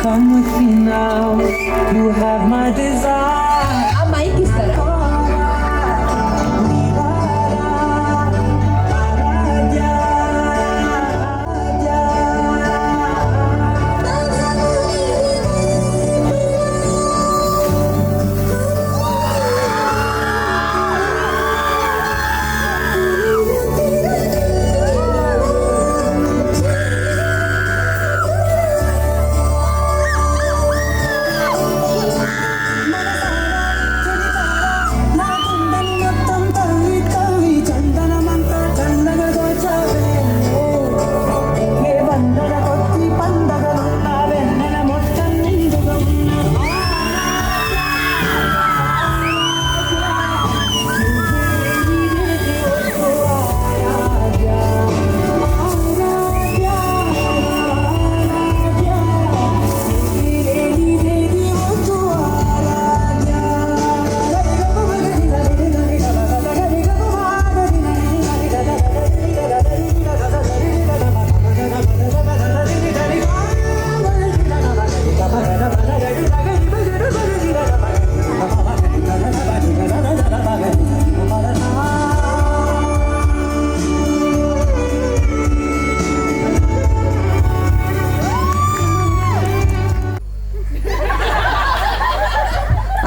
Come with me now, you have my desire. ఆ mic ఇస్తారా?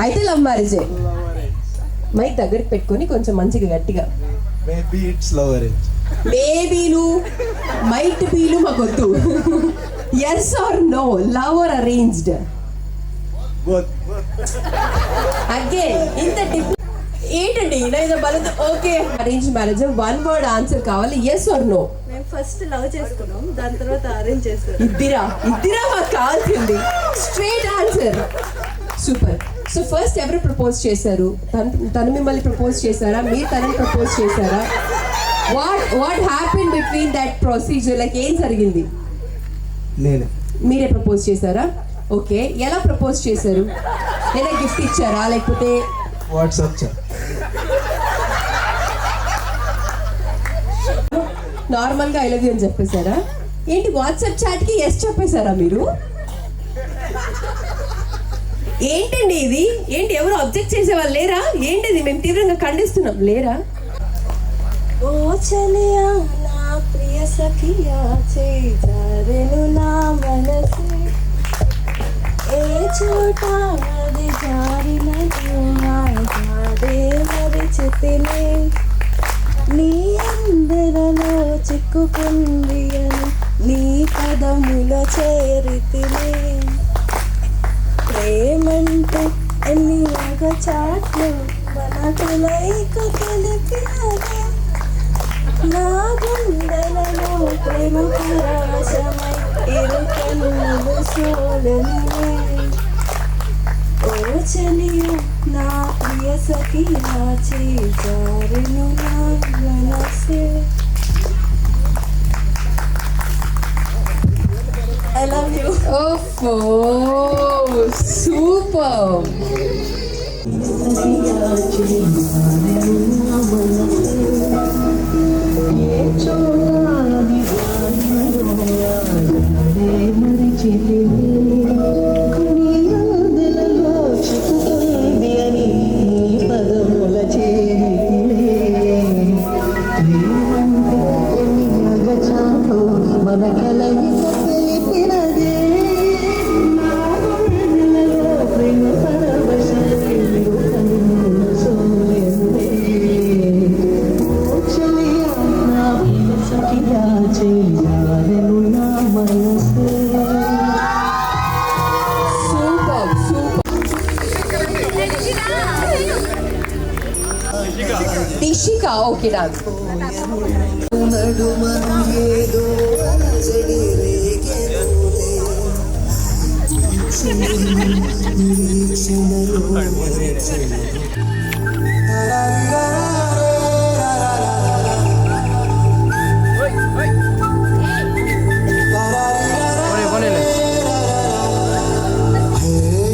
అయితే లవ్ మ్యారేజే. మైక్ దగ్గరికి పెట్టుకొని కొంచెం మంచిగా గట్టిగా. Maybe it's love arrange. బేబీలు మైట్ బీలు మాకొద్దు. Yes or no, love or arranged? Both. Again ఇంత టిప్ ఏంటండి నేను బలదు. Okay, arrange marriage, one word answer కావాలి. Yes or no? మేము ఫస్ట్ లవ్ చేసుకున్నాం, దాని తర్వాత అరేంజ్ చేసుకున్నాం. ఇద్దరా మాకు కావాల్సింది. Straight answer. Super. So first ఎవరు ప్రపోజ్ చేశారు? తను మిమ్మల్ని ప్రపోజ్ చేశారా, మీరు తనని ప్రపోజ్ చేశారా? What happen between that procedure? Like ఏం జరిగింది? మీరే ప్రపోజ్ చేశారా? ఓకే, ఎలా ప్రపోజ్ చేశారు? లేదా గిఫ్ట్ ఇచ్చారా లేకపోతే వాట్సాప్ చాట్? నార్మల్గా ఐ లవ్ యూ అని చెప్పేశారా? ఏంటి వాట్సాప్ చాట్కి ఎస్ చెప్పేశారా మీరు? ఏంటండి ఇది? ఏంటి ఎవరు అబ్జెక్ట్ చేసేవాళ్ళు లేరా? ఏంటిది? మేము తీవ్రంగా ఖండిస్తున్నాం. లేరా? ఓ చలియా నా ప్రియ సఖియా చేజారెను నా మనసే, ఏ చోట అది జారినది మాయే మరిచితినే, నీ అందరలో చిక్కుకుంది అని నీ పదముల చేరితినే, ప్రేమంటే ఎన్ని చాట్లు మన కలయిక తెలిపినదే, నా గుండెలలో ప్రేమ పరవశమై ఇరు కన్నులు సోలనివే, ఓ చలియా నా ప్రియ సఖియా చేజారెను నా మనసే. I love you. Oh, super. Dishika, okay, done.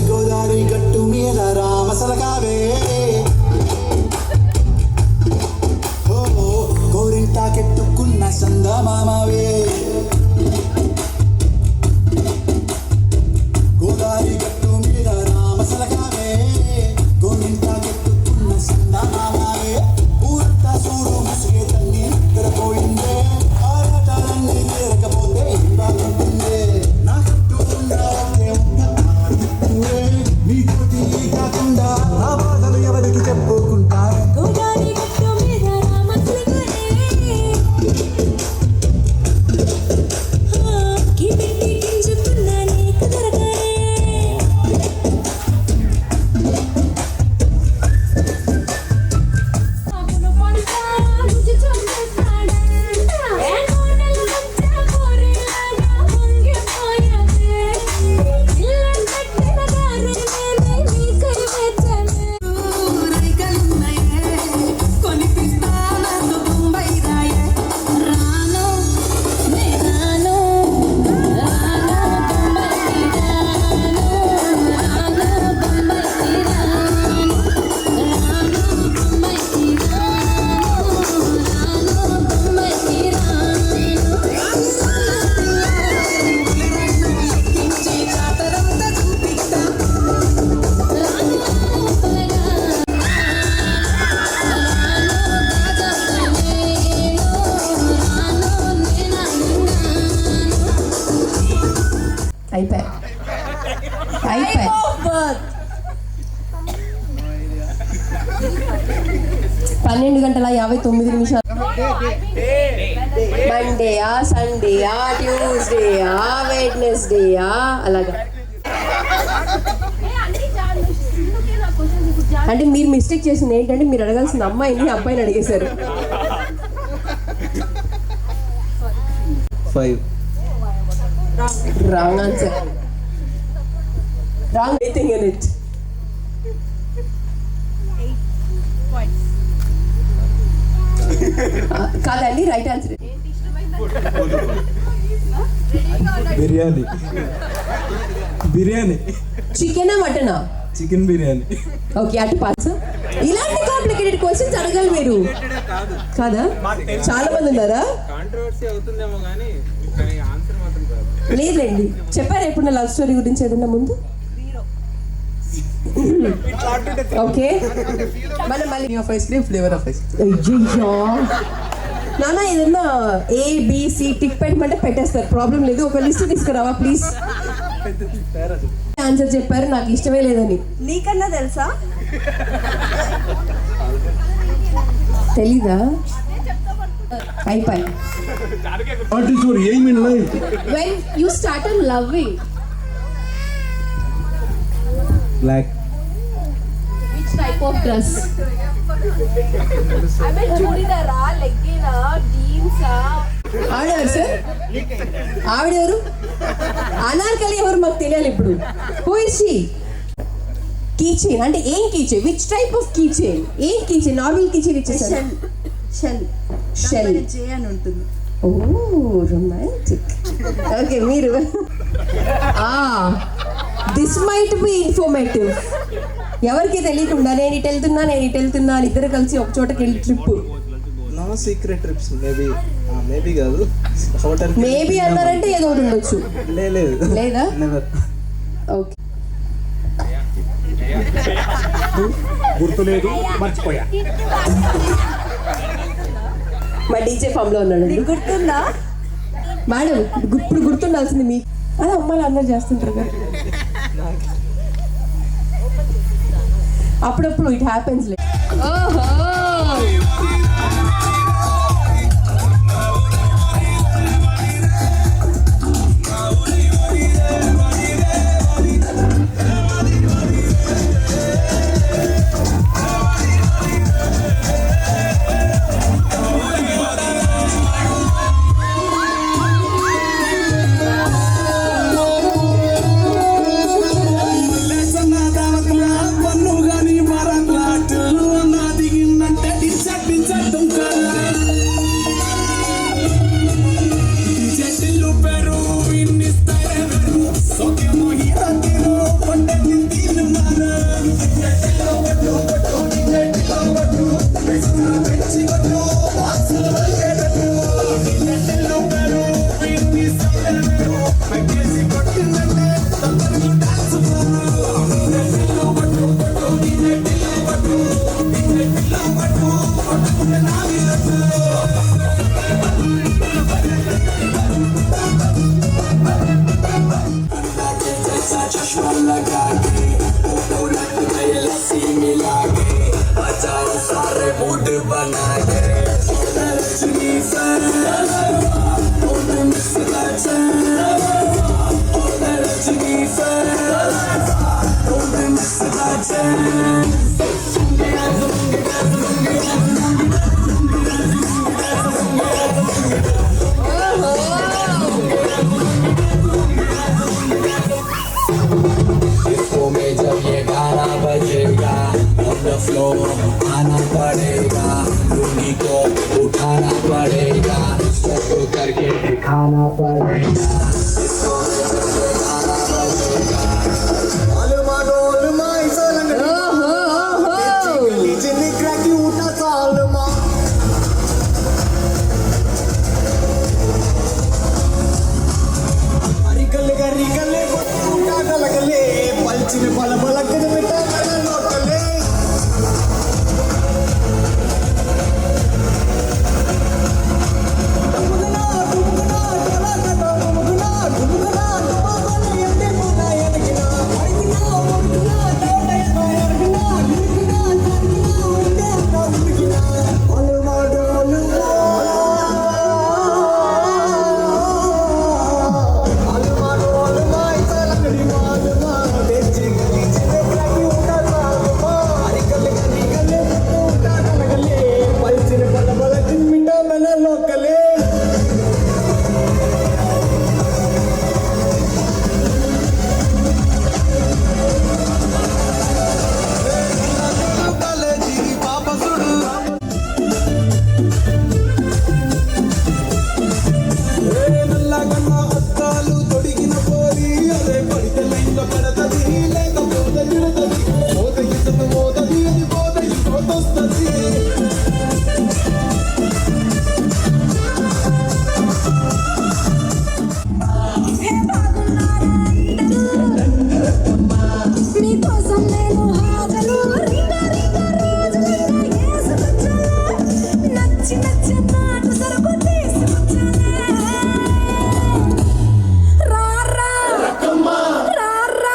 Godavari గట్టు మీద రామసలకావే గోరింటాకెట్టుకున్న సందమామవే గోదావరి గట్టు మీద రామసలకావే గోరింటాకెట్టుకున్న సందమామవే ఊరంతా సూరు ముసుగే తన్ని తెరపోయిందే ఆరాటాలన్నీ తీరకపోతే బాగుంటుందే నా చుట్టూ ఉన్న ఒకే ఊరే నీతోటి కాకుండా నా బాధలు ఎవరికి చెప్పుకుంటారు గోదావరి గట్టు మీద రామచిలకనే కిటికీ కించుకున్న నీకు దొరకనే ఆకులు పంటా రుచి చూపిస్తాడా ఏ కోటల మధ్య కోరిలాగా పొంగిపోయానే ఇల్లు కట్టిన దారులనే నీకై వెచ్చనే రైకలున్నాయే కొనిపిస్తాను బొంబై రాయే రాను నే రాను బొంబై రాను బొంబై రాను అయిపోయి 12:59 మండేయా సండేయా ట్యూస్డేయా వెడ్నెస్డేయా అలాగా అంటే మీరు మిస్టేక్ చేసింది ఏంటంటే మీరు అడగాల్సిన అమ్మాయిని అబ్బాయిని అడిగేశారు 5. Wrong answer wrong anything in it కాదండి రైట్ ఆన్సర్ బిర్యానీ చికెనా మటనా చికెన్ బిర్యానీ ఓకే అటు పాస్ ఇలాంటి కాంప్లికేటెడ్ క్వశ్చన్స్ అడగాలి మీరు కాదా చాలా మంది ఉన్నారా కాంట్రవర్సీ అవుతుందేమో కానీ కానీ ఆన్సర్ మాత్రం కాదు. లేదండి చెప్పారా ఎప్పుడు నా లవ్ స్టోరీ గురించి ఏదన్నా ముందు ఓకే మనం మళ్ళీ of ice cream flavour of ice అయ్యయ్యో నాన్న ఏదన్నా ఏబిసి టిక్ పెట్టమంటే పెట్టేస్తారు ప్రాబ్లం లేదు ఒక లిస్ట్ తీసుకురావా ప్లీజ్ ఆన్సర్ చెప్పారు నాకు ఇష్టమే లేదని నీకన్నా తెలుసా? తెలీదా అయిపోయి What is your aim in life? when you started loving black which type of dress చూడిదారా లెగ్గినా జీన్సా ఆవిడెవరు సార్ ఆవిడెవరు అనార్కలి ఎవరు మాకు తెలియాలి ఇప్పుడు who is she key chain అంటే ఏం key chain which type of key chain ఏం key chain normal key chain ఇచ్చేసారు షెల్ Shell. జే అని ఉంటుంది. ఓ రొమాంటిక్ ఓకే మీరు దిస్ మైట్ బి ఇన్ఫర్మేటివ్ ఎవరికి తెలియకుండా నేను ఇటు వెళ్తున్నా అని ఇద్దరు కలిసి ఒక చోటకి వెళ్ళి trip no secret trips maybe కాదు హోటల్ మేబీ అన్నారంటే ఏదో ఒకటి ఉండొచ్చు లేదు లేదా నెవర్ ఓకే గుర్తులేదు మర్చిపోయా మా డీజే ఫామ్ లో ఉన్నాడు నీకు గుర్తుందా? మేడం ఇప్పుడు గుర్తుండాల్సింది మీకు అదే అమ్మాయిలు అందరు చేస్తుంటారు కదా అప్పుడప్పుడు ఇట్ హ్యాపెన్స్ मिला के बजाओ सारे मूड बना के Rajni sir don't miss that chance Rajni sir don't miss that chance इसको में जब ये गाना बजेगा on the floor आना पड़ेगा लुंगी को उठाना पड़ेगा स्टेप करके दिखाना पड़ेगा इसको में जब ये गाना बजेगा अलमा डोलमा इसा लंगड़ी गली जिन्नी क्रैकी उठा सालमा रिगले उठा गलगले पलचिन पल बलक मिटा गल लोटले మీకోసం నేను హాజరు రింగ రింగ రోజులంతా ఏసుకొచ్చాను నచ్చి నచ్చి నాటు సరుకు తీసుకొచ్చాను రారా రారా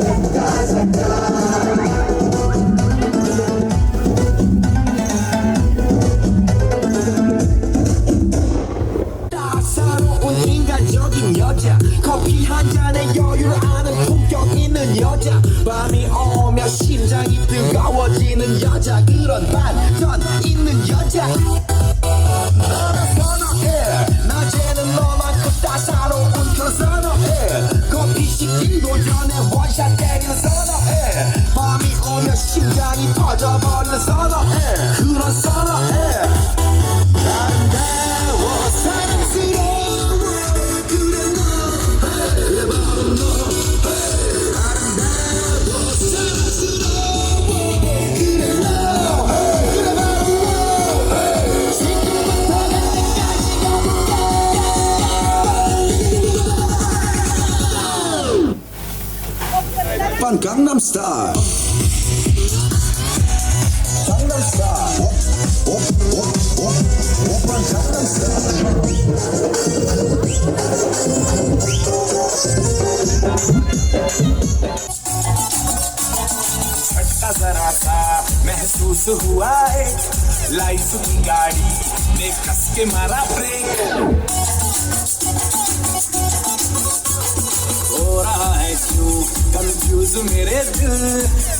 ఎక్క సెక్క 따사로운 인간적인 여자 커피 한 잔에 여유를 아는 품격 있는 여자 밤이 오면 심장이 뜨거워지는 여자 그런 반전 있는 여자 너를 선호해 낮에는 너만큼 따사로운 그런 선호해 커피 식기도 전에 원샷 때리는 선호해 밤이 오면 심장이 터져버리는 선호해 그런 선호해 아름다워 사랑스러워 그래 너 바로 너 아름다워 사랑스러워 그래 너 그래 바로 너 지금부터 갈 때까지 가볼까 반 강남 스타일 강남 스타일 오빤 강남 스타일 झटका जरा सा महसूस हुआ है लाइफ की गाड़ी ने कस के मारा ब्रेक हो रहा है क्यों कंफ्यूज मेरे दिल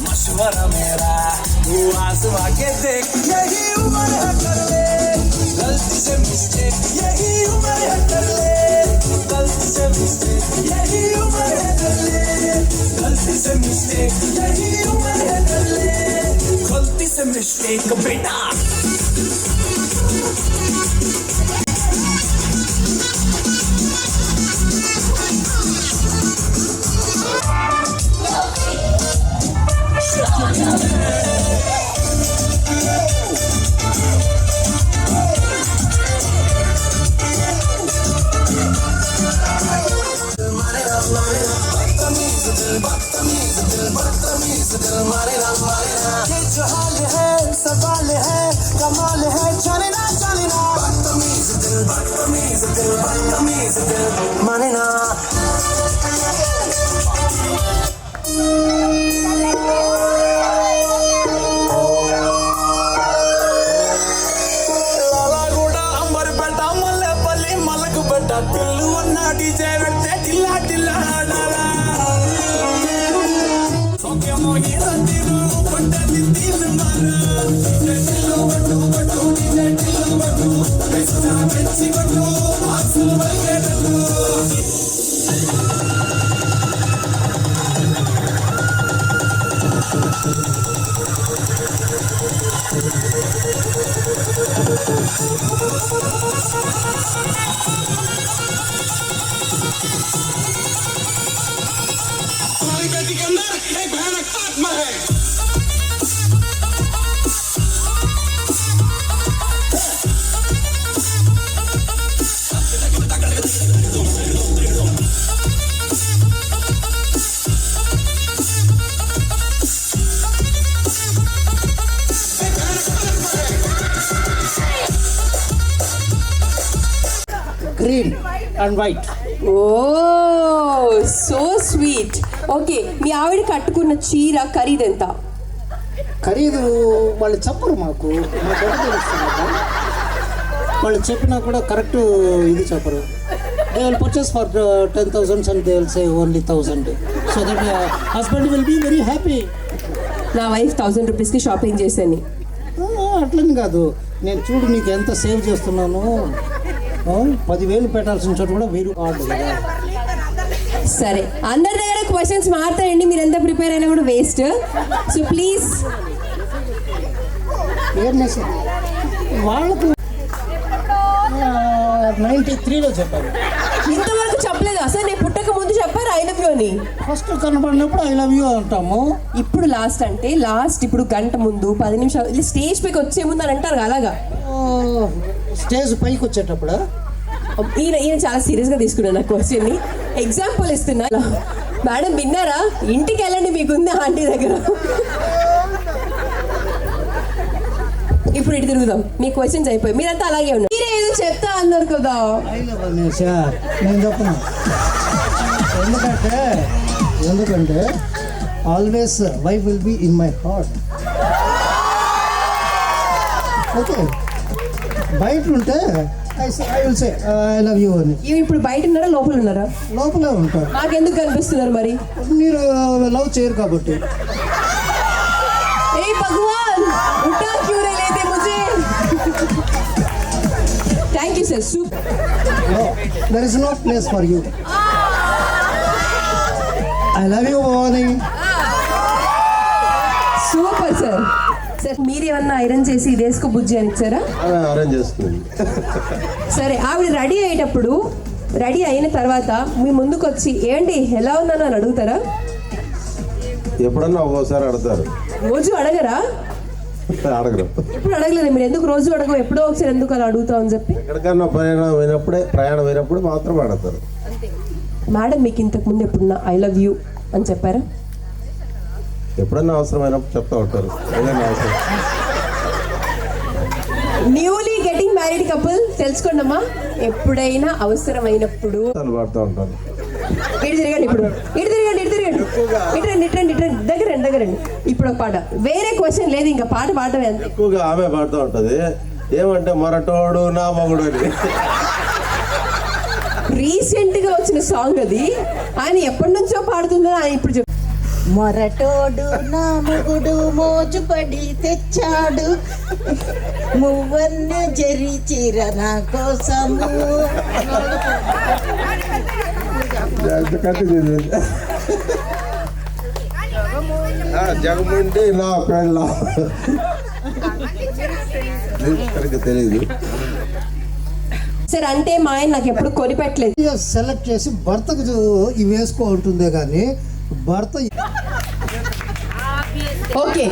मशवरा मेरा तू आजमा के देख यही उम्र है कर ले गलती से मिस्टेक यही उम्र है कर ले गलती से मिस्टेक यही उम्र है कर ले गलती से मिस्टेक यही उम्र है कर ले गलती से मिस्टेक बेटा ये जो हाल है बाल है कमाल है चलना चलना बदतमीज दिल माने ना लालागुड़ा अंबरपेट मल्लेपल्ली मलकपेट पिल्लू ఉన్న డీజే పెడితే టిల్లా టిల్లా ఆడాలా సోకేమో ఈరందిరు పట్టది తీన్ మారా టిల్లు వట్టు వట్టు డీజే టిల్లు వట్టు బెస్సా బెచ్చి వట్టు ఆసులు వల్గెడలు हमारी बेटी के अंदर एक भयानक आत्मा है green and white. Oh so sweet. Okay, మీ ఆవిడ కట్టుకున్న చీర ఖరీదెంత? ఖరీదు వాళ్ళు చెప్పరు మాకు ఎక్కడ తెలుస్తుంది కదా. వాళ్ళు చెప్పినా కూడా కరెక్ట్ ఇది చెప్పరు. They will purchase for 10,000 and they will say only 1,000. So that husband will be very happy. నా వైఫ్ 1000 రూపీస్కి షాపింగ్ చేశాను. అట్లని కాదు, నేను చూడు నీకు ఎంత సేవ్ చేస్తున్నాను. 10,000 పెట్టాల్సిన చోట కూడా 1000 కాదు కదా. సరే, అందరి దగ్గర క్వశ్చన్స్ మారుతాయండి, మీరు ఎంత ప్రిపేర్ అయినా కూడా వేస్ట్. సో ప్లీజ్ ఫేర్నెస్ వాళ్ళకు 93లో చెప్పారు. ఇంతవరకు చెప్పలేదు అసలు. నేను పుట్టక ముందు చెప్పారు ఐ లవ్ యూ అని. ఫస్ట్ కనపడినప్పుడు ఐ లవ్ యూ అంటాము. ఇప్పుడు లాస్ట్ అంటే లాస్ట్, ఇప్పుడు గంట ముందు 10 నిమిషాలు ఇలా స్టేజ్ పైకి వచ్చే ముందు అని అంటారు అలాగా. స్టేజ్ పైకి వచ్చేటప్పుడు ఈయన చాలా సీరియస్గా తీసుకున్నాను నా క్వశ్చన్ని. ఎగ్జాంపుల్ ఇస్తున్నా. మేడం విన్నారా? ఇంటికి వెళ్ళండి, మీకుంది ఆంటీ దగ్గర. ఇప్పుడు ఇటు తిరుగుదాం. మీ క్వశ్చన్స్ అయిపోయి మీరంతా అలాగే ఉన్నారు. మీరే ఏదో చెప్తా అన్నారు కదా. ఐ లవ్ అనేసా నేను చెప్పను. ఎందుకంటే always wife will be in my heart. Okay, బయట ఉంటే I will say I love you అని. ఇప్పుడు బయట ఉన్నారా లోపల ఉన్నారా? లోపలే ఉంటారు. నాకెందుకు కనిపిస్తున్నారు మరి? మీరు లవ్ చేయరు కాబట్టి. ఏ భగవాన్, ఉఠా క్యూ రే లేతే ముझे. Thank you sir. Super. There is no place for you. I love you అని. Super sir. సార్ మీరు ఏమన్నా ఐరన్ చేసి ఇదేసుకో బుజ్జి అని ఇచ్చారా? అరేంజ్ చేస్తుంది. సరే, ఆవిడ రెడీ అయ్యేటప్పుడు, రెడీ అయిన తర్వాత మీ ముందుకు వచ్చి ఏంటి ఎలా ఉన్నాను అని అడుగుతారా? ఎప్పుడన్నా ఒక్కోసారి అడతారు. రోజు అడగరా? అడగరు. ఎప్పుడు అడగలేదు. మీరు ఎందుకు రోజు అడగవు, ఎప్పుడో ఒకసారి ఎందుకు అలా అడుగుతావు అని చెప్పి? ఎక్కడికన్నా ప్రయాణం అయినప్పుడు మాత్రం అడతారు. మేడం మీకు ఇంతకు ముందు ఎప్పుడన్నా ఐ లవ్ యూ అని చెప్పారా? ఎప్పుడన్నా అవసరమైనప్పుడు చెప్తా ఉంటారు. ఏదైనా అవసరం. న్యూలీ గెటింగ్ మ్యారీడ్ కపుల్ తెలుసుకోండి అమ్మా, ఎప్పుడైనా అవసరమైనప్పుడు పాడుతూ ఉంటారు. ఇటు తిరగండి, ఇప్పుడు ఇటు తిరగండి, ఇటు తిరగండి, ఇటు రండి, ఇటు రండి, ఇటు రండి, దగ్గరండి. ఇప్పుడు ఒక పాట, వేరే క్వశ్చన్ లేదు, ఇంకా పాట పాడటమే అంతే. ఎక్కువగా ఆమె పాడుతూ ఉంటది. ఏమంటే మొరటోడు నా మగుడు అని. రీసెంట్ గా వచ్చిన సాంగ్ అది. ఆయన ఎప్పటి నుంచో పాడుతుందో ఆయన ఇప్పుడు మొరటోడు నా మొగుడు మోజుపడి తెచ్చాడు మువ్వన్న జరి చీర నా కోసము. జగముండి నా పెళ్ళ తెలియదు సార్. అంటే మా ఆయన నాకు ఎప్పుడు కొనిపెట్టలేదు. సెలెక్ట్ చేసి భర్తకు ఇవి వేసుకో ఉంటుందే కానీ భర్త ఓకే,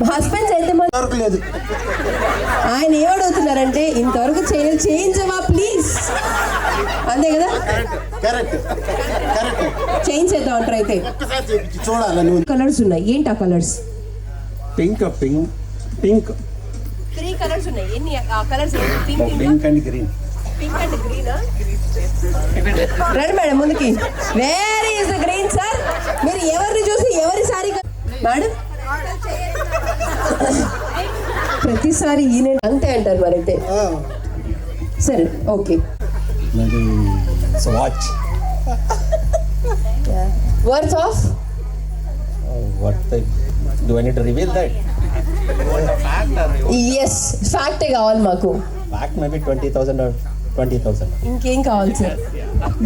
హస్బెండ్స్ అయితే లేదు. ఆయన ఏమడుగుతున్నారంటే ఇంతవరకు చేయించవా ప్లీజ్, అంతే కదా? చేంజ్ చేద్దాం అంటారు. అయితే చూడాలి. కలర్స్ ఉన్నాయి, ఏంటి ఆ కలర్స్? పింక్ పింక్ 3 కలర్స్ ఉన్నాయి. ఎన్ని colours? Pink and green. Pink and గ్రీనా? రండి మేడం ముందుకి. Where is the green sir? మీరు ఎవరిని చూసి ఎవరి సారీ మేడం? ప్రతిసారి ఈయన అంతే అంటారు మరైతే. సరే okay. Watch. Worth of Do I need to reveal that? Yes ఫ్యాక్టే కావాలి మాకు. Fact maybe 20,000 or 20,000. ఇంకేం కావాలి సార్?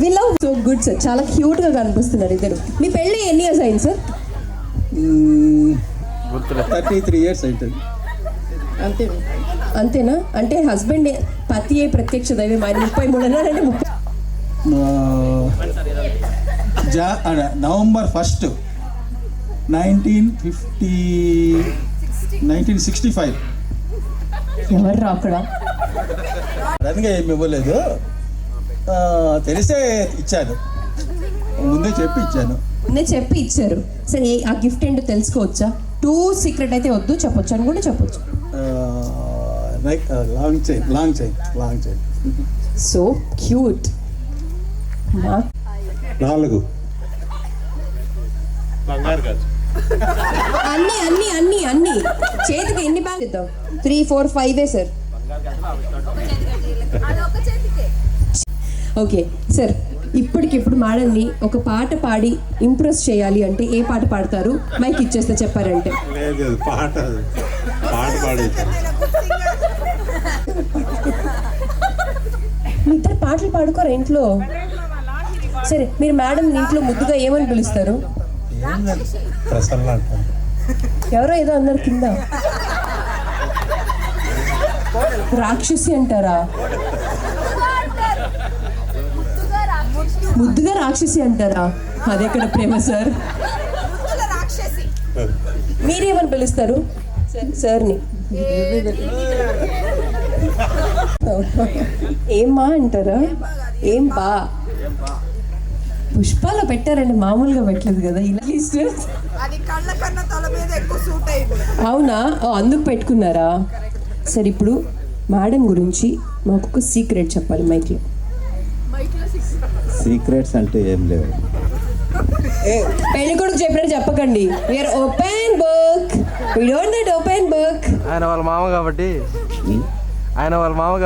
We love so good sir. చాలా క్యూట్ గా కనిపిస్తున్నారు ఇద్దరు. మీ పెళ్ళి ఎన్ని ఇయర్స్ అయింది సార్? 33 years అవుతుంది. అంతేనా? అంటే హస్బెండ్ పతి ఏ ప్రత్యక్ష దైవం. ఆయన 33 అన్నారంటే 30. నవంబర్ 1, 1965. ఎవరు అక్కడ? అందుకే ఏమి ఇవ్వలేదు, తెలిసే ఇచ్చాను, ముందే చెప్పి ఇచ్చాను. నేను చెప్పి ఇచ్చారు. సరే ఆ గిఫ్ట్ ఏంటో తెలుసుకోవచ్చా? టూ సీక్రెట్ అయితే వద్దు, చెప్పొచ్చు అని కూడా చెప్పొచ్చు. Like long chain. So cute. 4 అన్ని చేతికి ఎన్ని బ్యాగ్ ఇద్దాం? 3, 4, 5 సార్. ఓకే సార్, ఇప్పటికిప్పుడు మేడంని ఒక పాట పాడి ఇంప్రెస్ చేయాలి అంటే ఏ పాట పాడతారు? మైక్ ఇచ్చేస్తే చెప్పారంటే. పాట పాడే. మీ ఇద్దరు పాటలు పాడుకోరా ఇంట్లో? సరే మీరు మేడం ఇంట్లో ముద్దుగా ఏమని పిలుస్తారు? ప్రసన్న అంటారు. ఎవరో ఏదో అన్నారు కింద. రాక్షసి అంటారా? ముద్దుగా రాక్షసి అంటారా? అదెక్కడ ప్రేమ సార్? మీరేమని పిలుస్తారు సార్ని? ఏమ్మా అంటారా? ఏం బా? పుష్పాలో పెట్టారండి, మామూలుగా పెట్టలేదు కదా. ఇలా అవునా? అందుకు పెట్టుకున్నారా? సరే ఇప్పుడు మేడం గురించి మాకు ఒక సీక్రెట్ చెప్పాలి మైక్లో. సీక్రెట్స్ అంటే ఏం లేవు. పెళ్లి కొడుకు చెప్పినట్టు చెప్పకండి. We are open book, we don't need open book. ఆయన వాళ్ళ మామ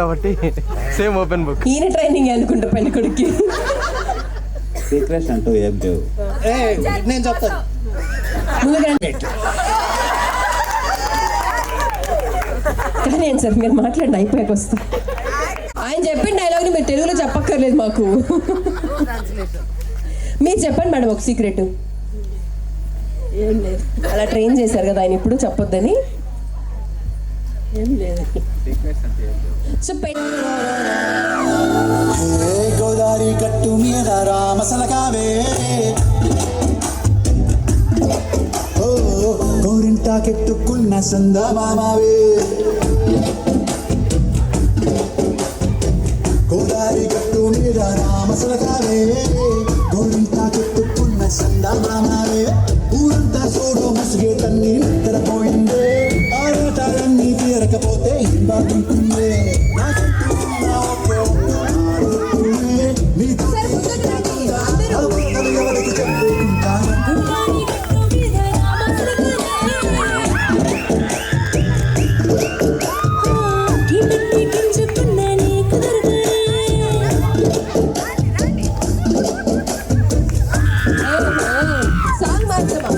కాబట్టి సేమ్ ఓపెన్ బుక్. ఈయన ట్రైనింగ్ అనుకుంటా పెళ్లి కొడుక్కి. సీక్రెట్స్ అంటూ ఏం లేవు. నేను చెప్తాను. కానీ ఏం సార్ మీరు మాట్లాడిన అయిపోయాక వస్తా. ఆయన చెప్పిన డైలాగ్ని మీరు తెలుగులో చెప్పక్కర్లేదు మాకు. మీరు చెప్పండి మేడం ఒక సీక్రెట్. ఏం లేదు, అలా ట్రైన్ చేశారు కదా ఆయన, ఇప్పుడు చెప్పొద్దని. ఏం లేదు. సో గోదావరి గట్టు మీద రామసలకావే, గోరింటాకెట్టుకున్న సందమామావే, గోదావరి గట్టు మీద రామసలకావే, గోరింటాకెట్టుకున్న సందమామావే, ఊరంతా చూడు ముసుగే తన్ని నిద్రపోయిందే, ఆరాటాలన్నీ తీరకపోతే ఏం బాగుంటుందే, ఎవరికి చెప్పుకుంటాను. సాంగ్ మార్చమా?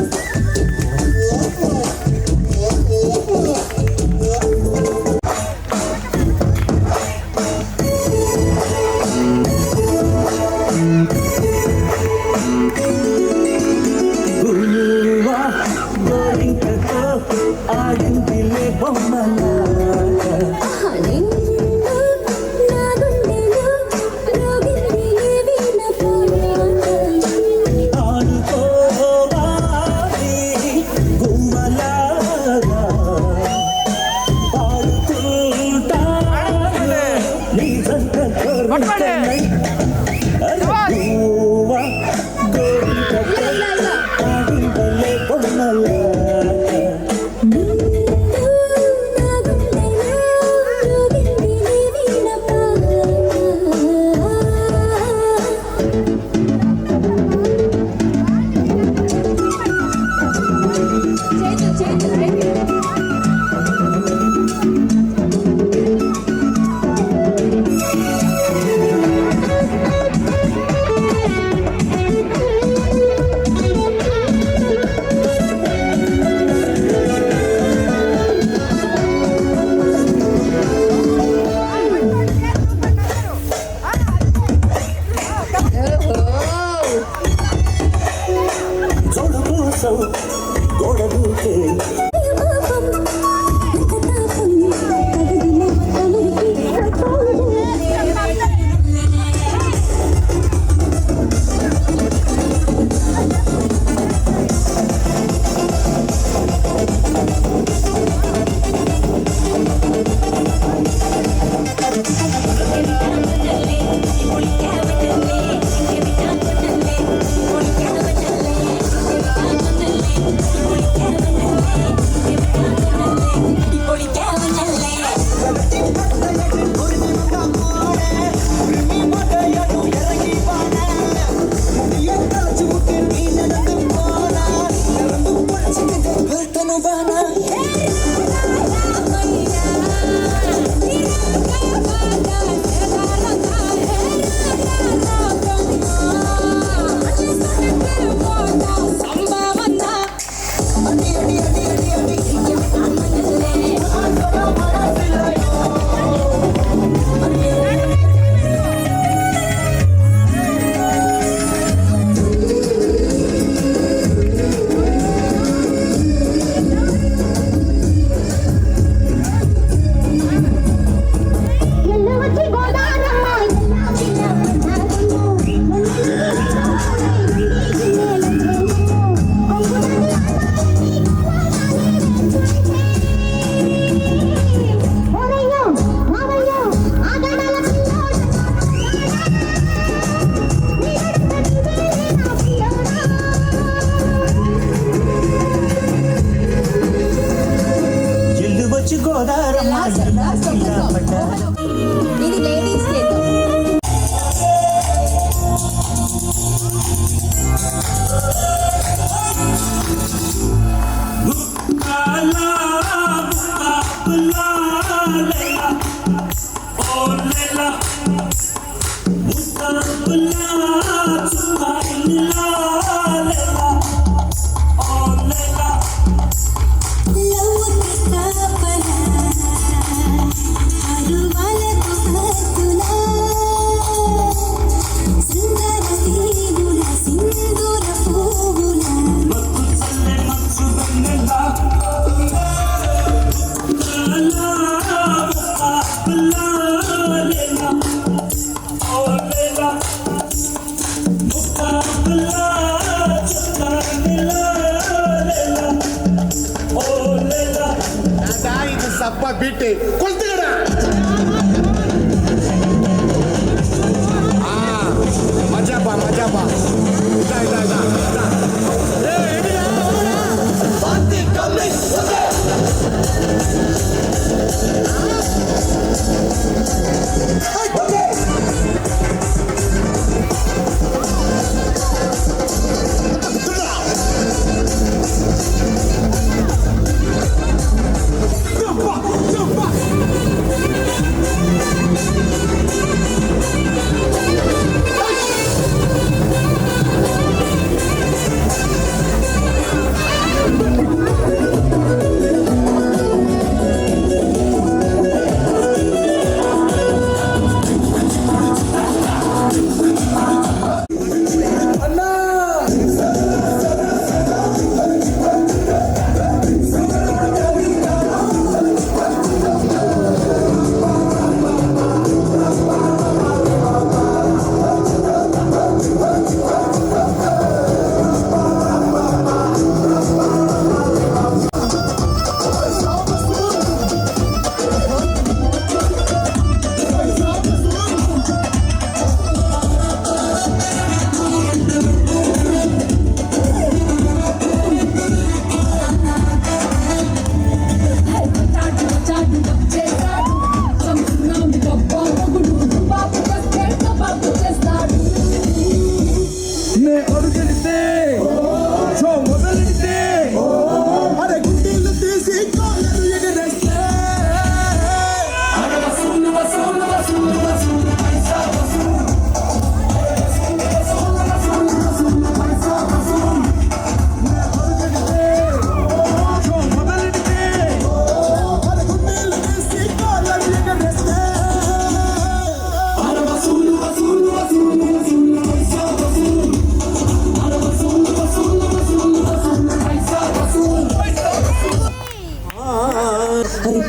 లాస్ట్ ఒక్క సాంగ్. ఇది లేడీస్ చేద్దాం. ಸಪ್ಪ ಬಿಟ್ಟು ಕೊಲ್ತಿಗಡ ಮಜಾಬಾ ಮಜಾಬಾ ಇದಾ ಇದಾ ಇದಾ ಬಾಂತಿ ಕಮ್ಮಿ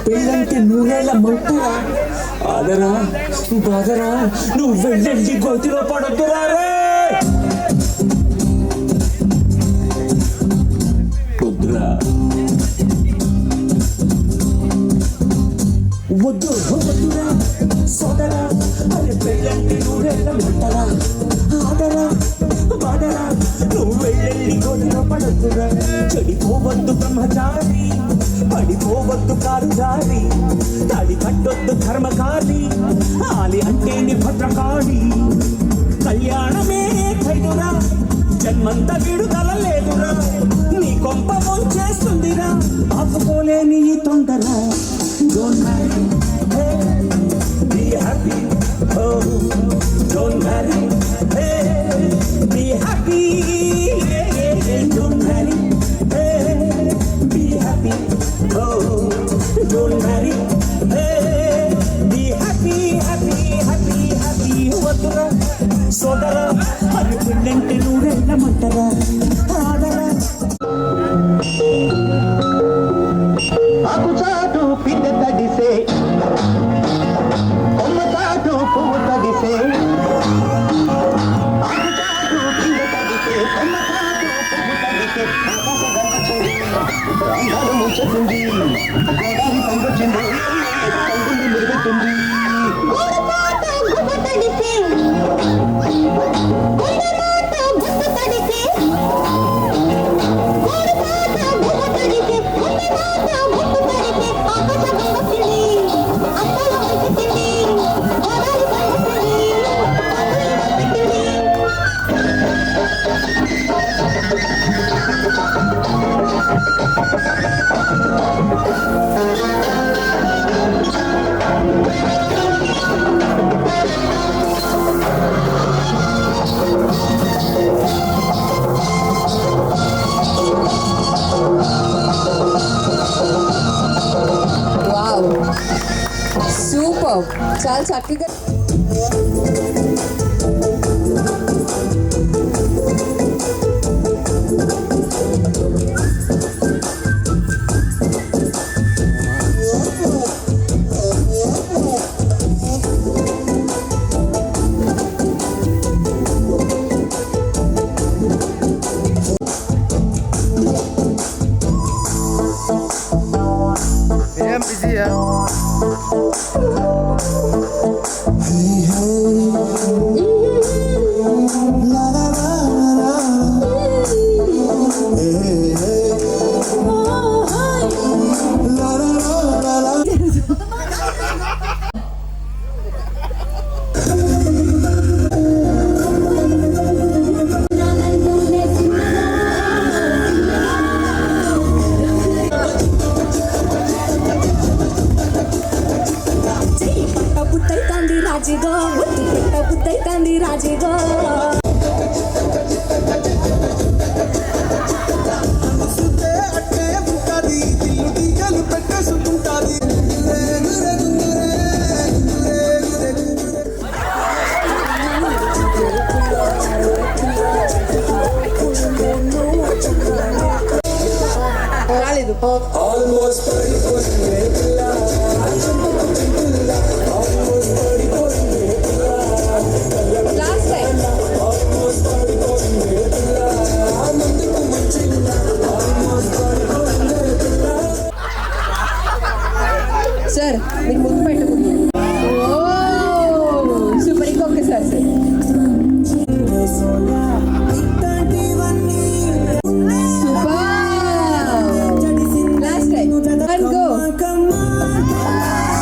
పెళ్ళంటే నూరేళ్ళ మంటరా ఆదరా బాదరా నువ్వు వెళ్ళండి గోతిలో పడొద్దురా వద్దురా వద్దు వద్దురా సోదరా అరే పెళ్ళంటే నూరేళ్ళ మంటరా ఆదరా బాదరా నువ్వు వెళ్ళండి గోతిలో పడొద్దురా చెడిపోవద్దు బ్రహ్మచారి పడిపోవద్దు కారు జారి తాడి కట్టొద్దు కర్మకారి ఆలి అంటే భద్రకాళి కళ్యాణమే ఖైదురా జన్మంత విడుదల లేదురా నీ కొంప ముంచేస్తుందిరా ఆపుకోలేని ఈ తొందర don't marry be happy don't marry be happy don't marry be happy, oh, don't marry, hey, be happy, happy, happy, happy, వద్దురా సోదరా అది పెళ్ళంటే నూరెళ్ళమంటరా ఆదరా ఆకు చాటు పిండ తడిసే కొమ్మ చాటు పువ్వు తడిసే ఆకు చాటు పిండ తడిసే కొమ్మ చాటు పువ్వు తడిసే ప్రాంతాలు ముంచుతుంది గోదావరి పొంగొచ్చింది కంగుండి మురుగుతుంది సూపర్, చాలా చక్కగా. ఏం బిజీయా? పుట్టైతాంది రాజుగా, ఒట్టు పెట్ట పుట్టైతాంది రాజుగా. రాలేదు. లాస్ట్ టైం సార్ మీరు ముందు పెట్టకూడదు. సూపర్, ఇంకొకసారి sir. Last time. And go.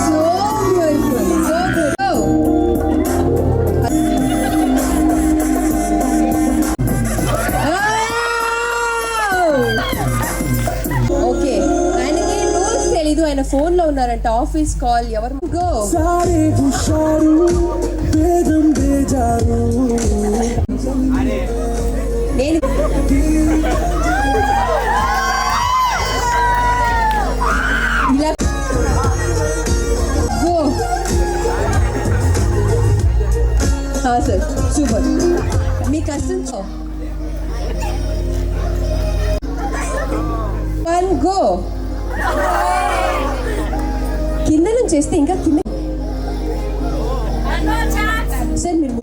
So beautiful. So good. Go. Okay. ఆయనకి రూల్స్ తెలీదు, ఆయన ఫోన్ లో ఉన్నారంట, ఆఫీస్ కాల్. ఎవరు? గో. నేను ఇలా గో. సార్ సూపర్, మీ కష్టం. One go. కింద నుంచి చేస్తే ఇంకా కింద. సార్ మీరు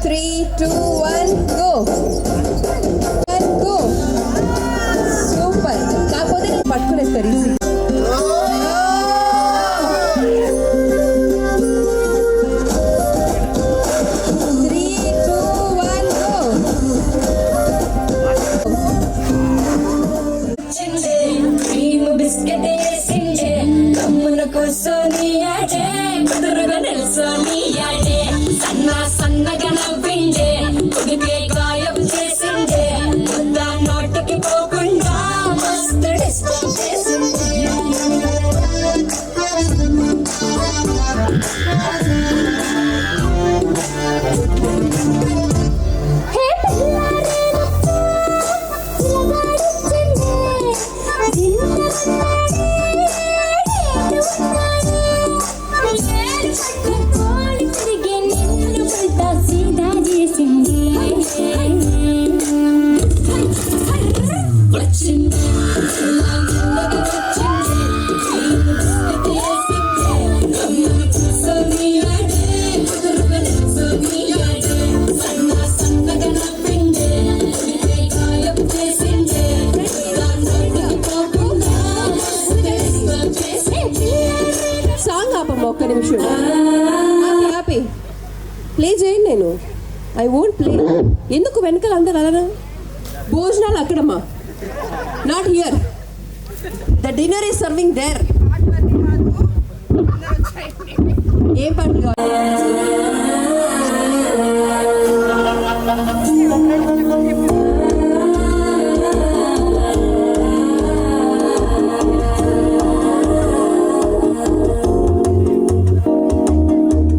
three two one go. Go. Super, కాకపోతే నేను పట్టుకునేస్తారు ఈజీ. సన్నగా నవ్విండే కొడుకే గాయం చేసిండే, నోటికి పోకుండా మస్తు డిస్టర్బ్ చేసిండే. ఒక్క నిమిషం హ్యాపీ ప్లే చేయండి. నేను ఐ వోంట్ ప్లే. ఎందుకు వెనకాల అందరు అలా? భోజనాలు అక్కడమ్మా, not here. The dinner is serving there. ఏం పాటలు కావాలి?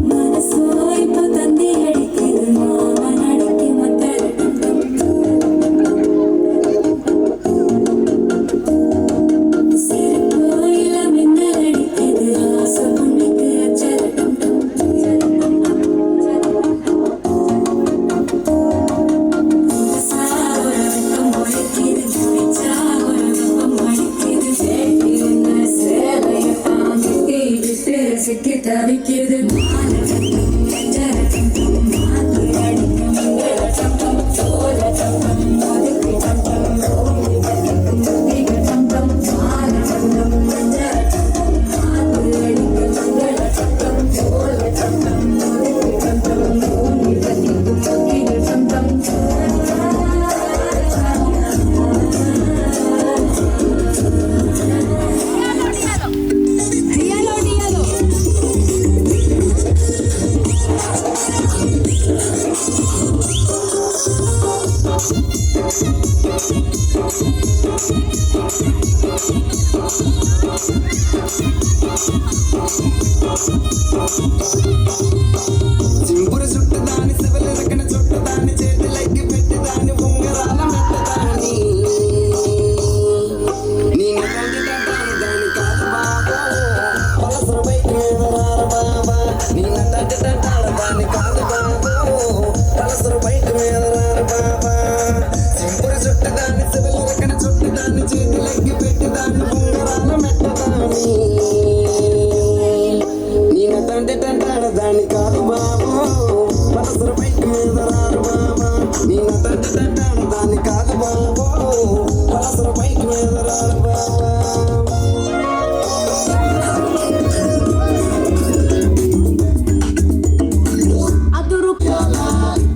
మనసు అయిపోతుంది ఎడికి మామనడు సింపుర చుట్టు దాని శివల రకన చుట్టు దాని చేతులకి పెట్టి దాని ఉంగరాల మెట్టదాని నేను దాని కాదు బాబా పలసర బైక్ మీద రార బాబా నేను దాని కాదు బాబా పలసర బైక్ మీద రార బాబా సింపుర చుట్టు దాని శివల రకన చుట్టు దాని చేతులకి పెట్టి దాని ఉంగరాల మెట్టదాని నేను దాని కాదు బాబు పలసర బైక్ మీద రారు బాబా నేను దాని కాదు బాబు పలసర బైక్ మీద రారు బాబా అదురు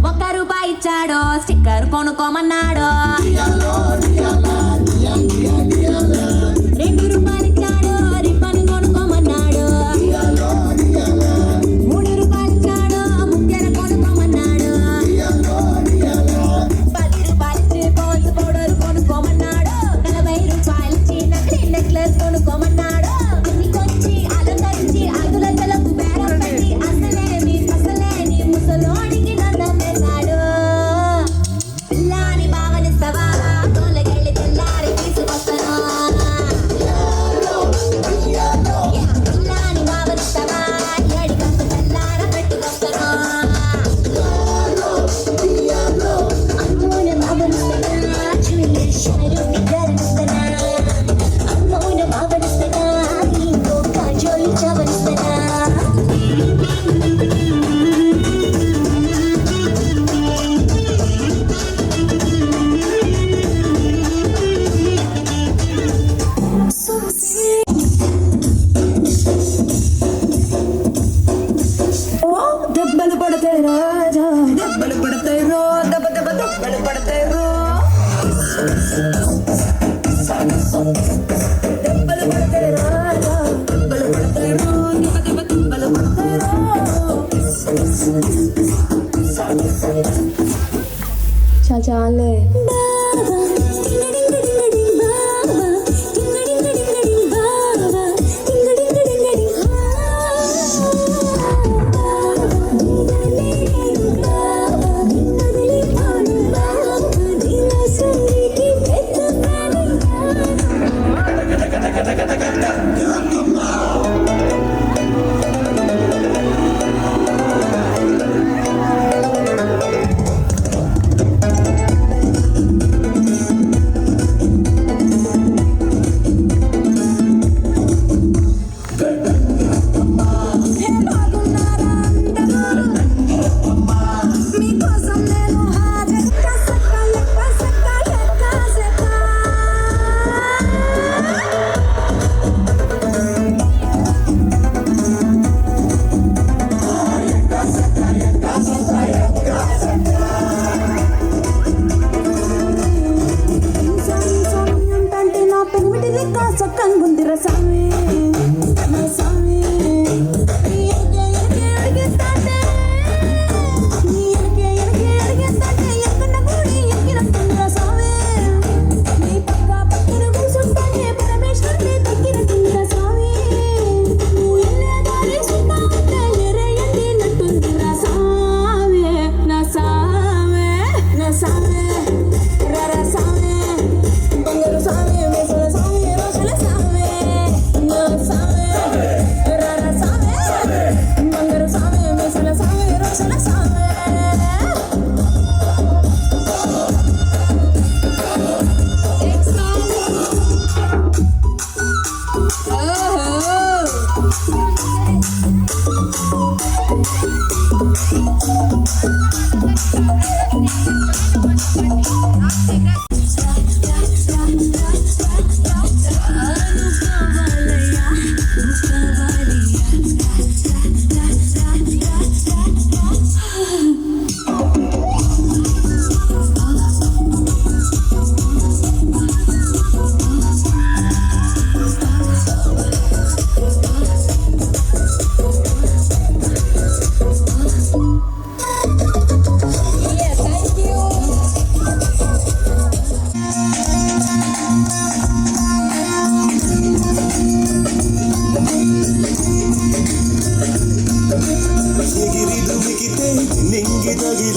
₹1 ఇచ్చాడో స్టిక్కర్ కొనుక్కోమన్నాడో ₹2 ఇచ్చాడో రిబ్బన్ కొనుక్కోమన్నాడు ₹3 ఇచ్చాడో ముక్కెర కొనుక్కోమన్నాడు ₹10 ఇచ్చి పోల్స్ పౌడర్ కొనుక్కోమన్నాడు ₹40 ఇచ్చి నకిలీ నెక్లెస్ కొనుక్కోమన్నాడు కొనుక్కొచ్చి అలంకరించి 5 లక్షలకు బేరం పెట్టి అసలేని ముసలోడికి దండం వేశాడు పిల్లాని భావనిస్తావా తోలకెళ్ళి తెల్లారి తీసుకొస్తాను పిల్లాని భావనిస్తావా ఏడికంత తెల్లార పెట్టుకొస్తాను అమ్మోన భావనిస్తానా చూలే షారు నిద్రనిస్తానా అమ్మోన భావనిస్తానా ఇంకో కాజోలు చవనిస్తానా దెబ్బలు పడతాయి రాజా దెబ్బలు పడతాయి రో దెబ్బలు పడతాయి రో దెబ్బలు పడతాయి రాజా దెబ్బలు పడతాయి రో దెబ్బలు పడతాయి రో చాలే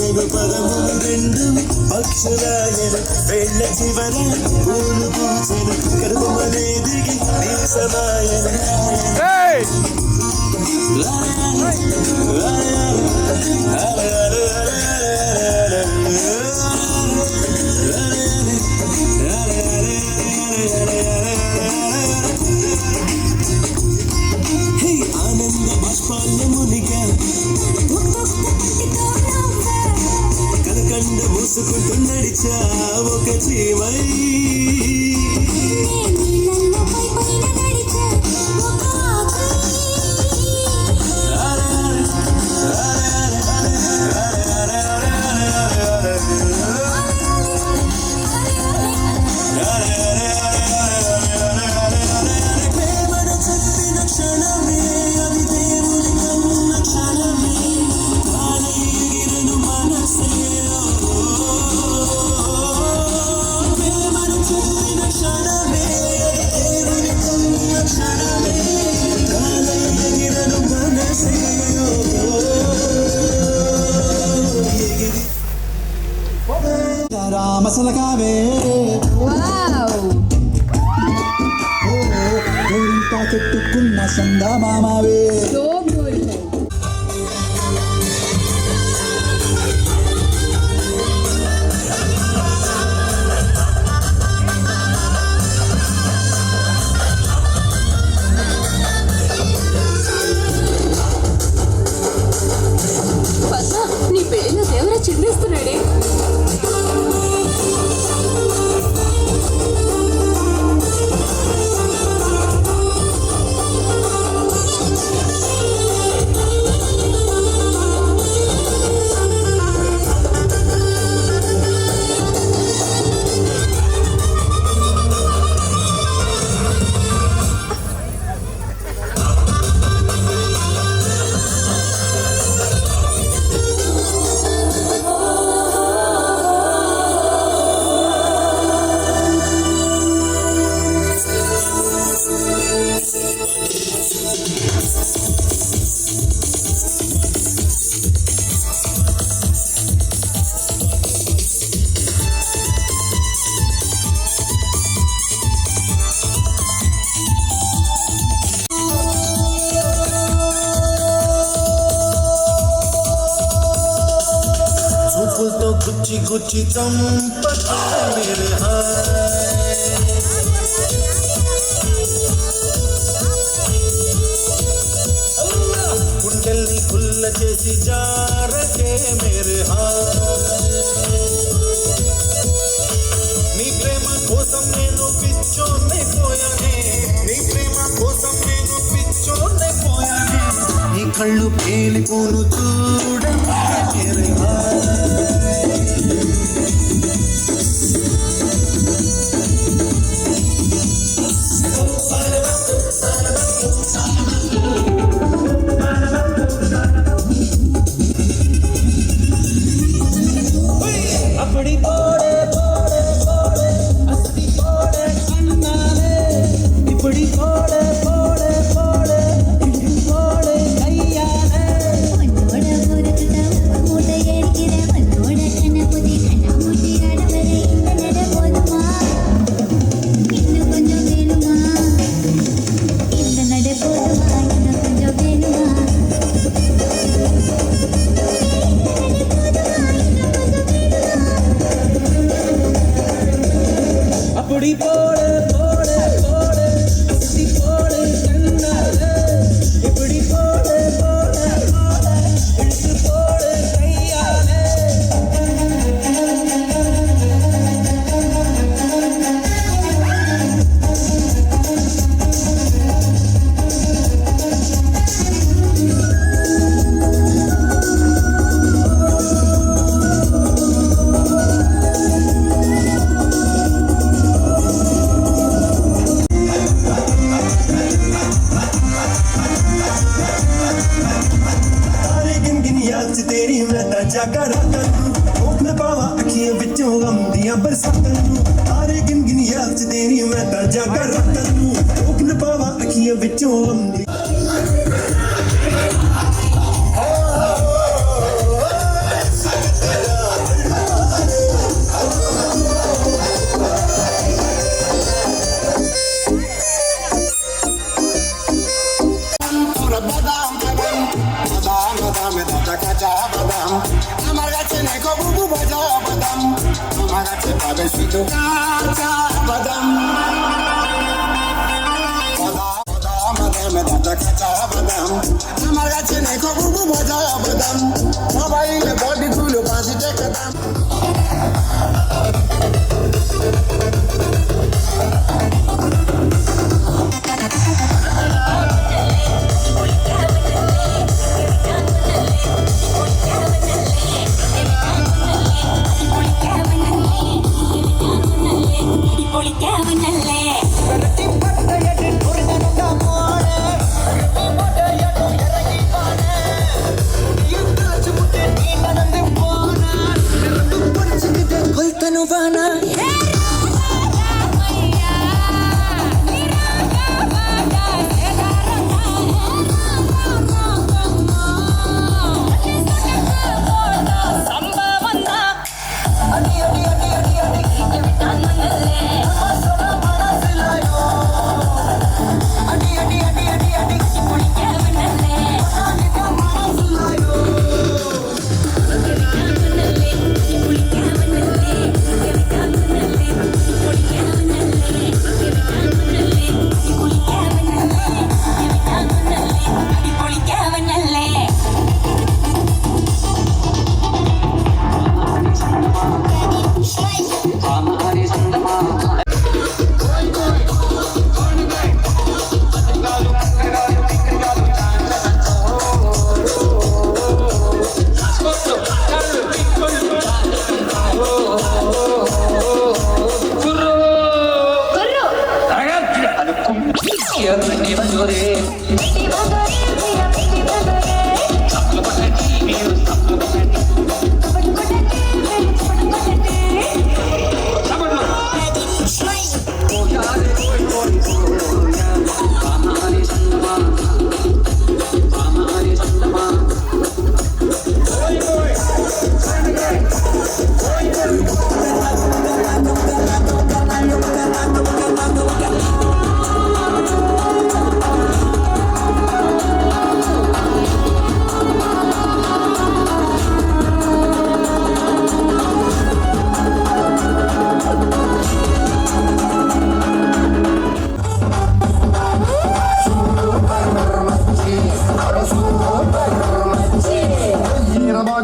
పూసెను పదము రెండు పక్షురాయను వెళ్ళ చివర పూలు పూసెను కరుమనే దిగి నీసమాయను ఆనంద బాష్పాల మునిగా కనకండ మూసుకుంటూ నడిచా ఒక జీవై మసలకావే గోరింటా చెట్టుకున్న సందా మామావే నీ పెళ్ళిలో దేవరా చిందేస్తున్నాడే. చూపులతో గుచ్చి గుచ్చి చంపతా మేరే గుండెల్ని కుల్ల చేసి జారకే మేరే నీ ప్రేమ కోసం నేను పిచ్చోన్నే పోయానే, నీ ప్రేమ కోసం నేను పిచ్చోన్నే పోయానే, నీ కళ్ళు పేలిపోను చూడ మేరే అప్పటి పోడే పోడే పోడే అస్తి పోడే అన్నానే ఇప్పటి పోడే పోడే పోడే ఇంటి పోడే అయ్యానే అప్పటి పోడే పోడే పోడే అస్తి పోడే అన్నానే ఇప్పటి పోడే పోడే పోడే ఇంటి పోడే అయ్యానే तेरी मैं जागा रात ओपन पावा अखियां विचों गम दियां बरसातां तारे गिन गिन याद तेरी मैं जागा रात ओपन पावा अखियां विचों गम दियां बदम আমার কাছে নেই খুব মজা বাদাম মোবাইলে বডি গুলো বাজি টেকাদাম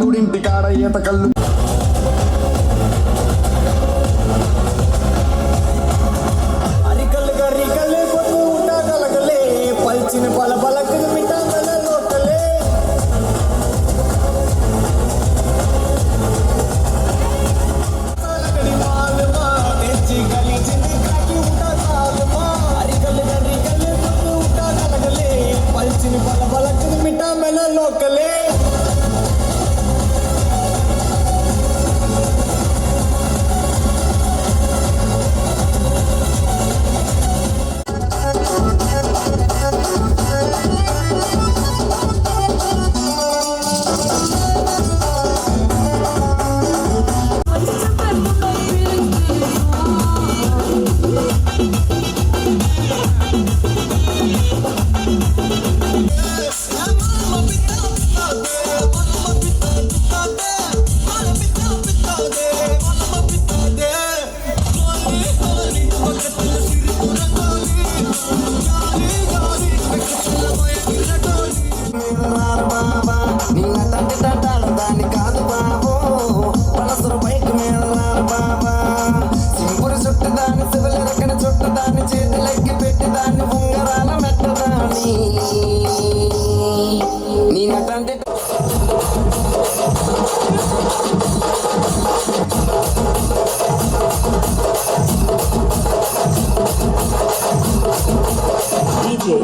గుడింటి కాడ ఈత కళ్ళు అరికల్ గరికలే కొట్టు ఉంటా కలగలే పల్చిన పల పలక మిఠాంగల లోకలే కలగడి మాలమా తెచ్చి కలిచింది కాకి ఉంటా కాలమా అరికల్ గరికలే కొట్టు ఉంటా కలగలే పల్చిన పల పలక మిఠాంగల లోకలే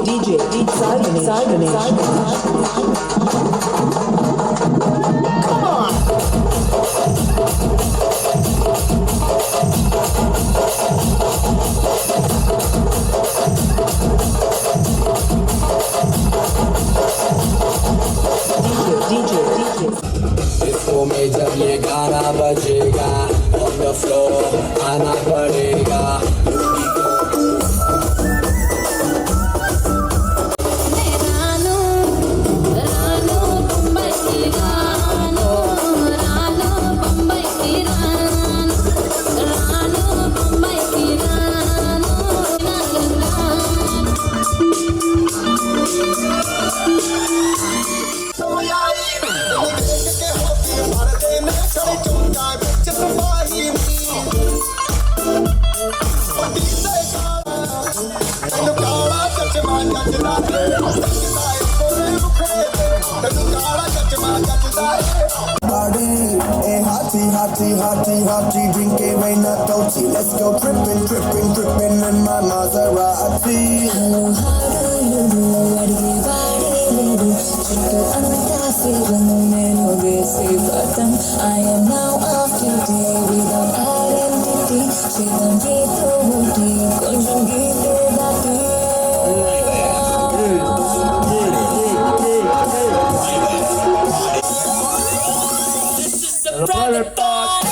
DJ Simon. Come on. DJ. इसको में जब ये गाना बजेगा on the floor आना पड़ेगा రాను Hotty, drink it, rain not touchy. Let's go trippin' in my Maserati. Hello, how do you do? What do you do? Chicken and coffee, when the man will be safe. But I am now off today without identity. Chicken get over conjun get Private party.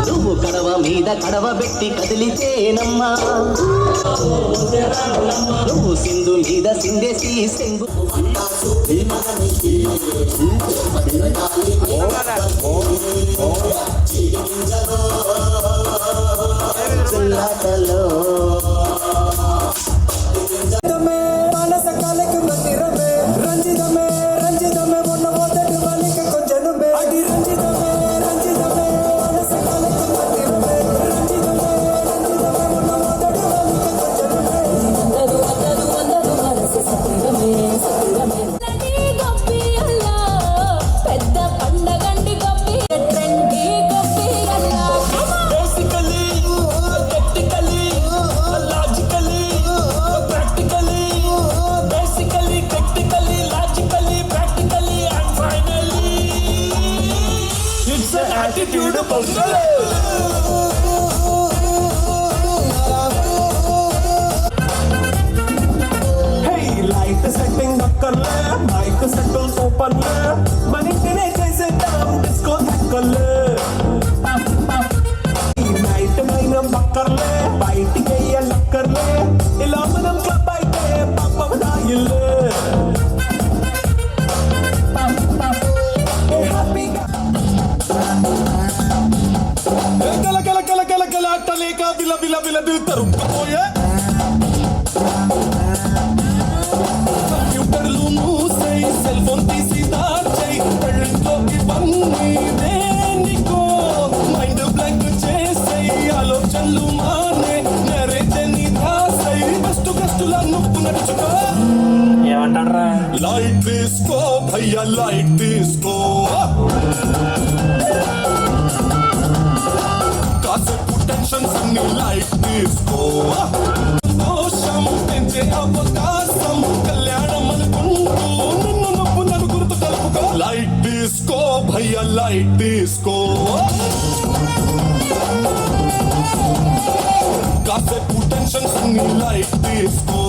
నువ్వు కడవ మీద కడవ పెట్టి కదిలితేనమ్మా నువ్వు సింధు మీద సిందేసి సెంగు attitude పొంగలే Hey, light setting అక్కర్లే మైక్ సెట్టిల్ సూపర్లే మనింటినే చేసేద్దాం డిస్కో హక్కర్లే నైట్ మైనం అక్కర్లే బయటికి వెయ్యాలక్కర్లే ఇలా మనం క్లబ్ అయితే పాపం దాయిల్లే అట్టలేక బిల బిల బిల బిల తరుక్కుపోయే కంప్యూటర్లు మూసై సెల్ ఫోన్ తీసి దాచై కళ్ళలోకి ఇవన్నీ దేనికో మైండ్ బ్లాంక్ చేసై ఆలోచనలు మానే నరేజని దాసై కష్టులా నువ్వు నడుచుకో ఏమంటారా లైట్ తీసుకో భయ్యా లైట్ తీసుకో టెన్షన్స్ అన్ని లైట్ తీసుకో దోషం పెంచే అవకాశం కళ్యాణం అనుకుంటూ నిన్ను నవ్వు నలుగురితో కలుపుకో లైట్ తీసుకో భయ్యా లైట్ తీసుకో కాసేపు టెన్షన్స్ అన్ని లైట్ తీసుకో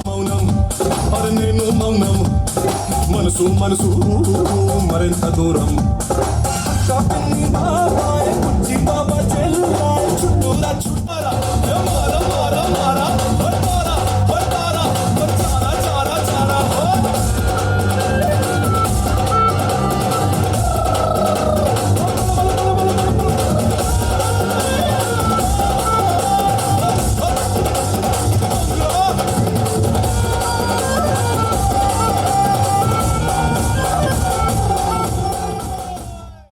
మౌనం మరి నేను మౌనం మనసు మనసు మరింత దూరం షాపింగ్ బాబాయ్ కుచ్చి బాబా చెల్లాయ్ చుట్టూరా చుట్టారా మార మార మార